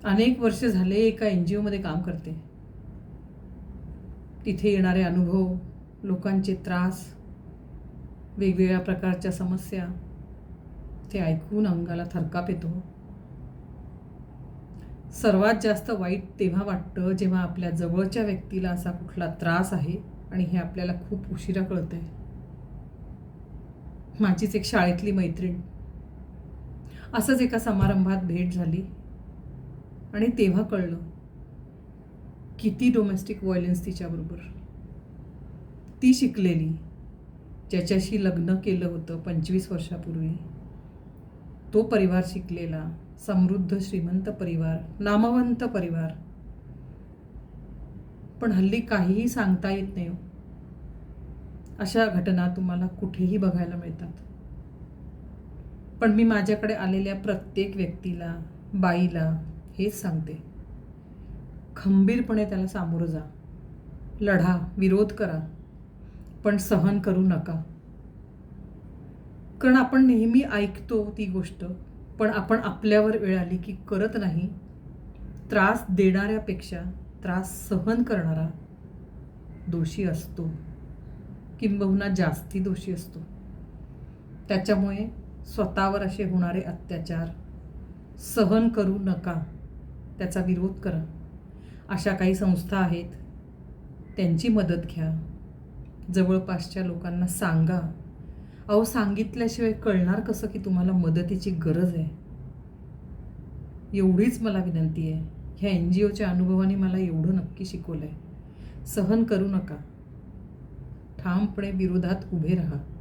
अनेक वर्ष झाले एका NGO मध्ये काम करते. तिथे येणारे अनुभव, लोकांचे त्रास, वेगवेगळ्या प्रकारच्या समस्या ते ऐकून अंगाला थरकाप येतो. सर्वात जास्त वाईट तेव्हा वाटतं जेव्हा आपल्या जवळच्या व्यक्तीला असा कुठला त्रास आहे आणि हे आपल्याला खूप उशिरा कळतंय. माझीच एक शाळेतली मैत्रीण, असंच एका समारंभात भेट झाली आणि तेव्हा कळलं किती डोमेस्टिक व्हायलन्स तिच्याबरोबर. ती शिकलेली, ज्याच्याशी लग्न केलं होतं 25 वर्षापूर्वी, तो परिवार शिकलेला, समृद्ध श्रीमंत परिवार, नामवंत परिवार, पण हल्ली काहीही सांगता येत नाही. अशा घटना तुम्हाला कुठेही बघायला मिळतात. पण मी माझ्याकडे आलेल्या प्रत्येक व्यक्तीला, बाईला हेच सांगते, खंबीरपणे त्याला सामोरं जा, लढा, विरोध करा, पण सहन करू नका. कारण आपण नेहमी ऐकतो ती गोष्ट, पण आपण आपल्यावर वेळ आली की करत नाही. त्रास देणाऱ्यापेक्षा त्रास सहन करणारा दोषी असतो, किंबहुना जास्ती दोषी असतो. त्याच्यामुळे स्वतःवर असे होणारे अत्याचार सहन करू नका, त्याचा विरोध करा. अशा काही संस्था आहेत, त्यांची मदत घ्या. जवळपासच्या लोकांना सांगा. अहो, सांगितल्याशिवाय कळणार कसं की तुम्हाला मदतीची गरज आहे? एवढीच मला विनंती आहे. ह्या NGOच्या अनुभवाने मला एवढं नक्की शिकवलं आहे. सहन करू नका, ठामपणे विरोधात उभे राहा.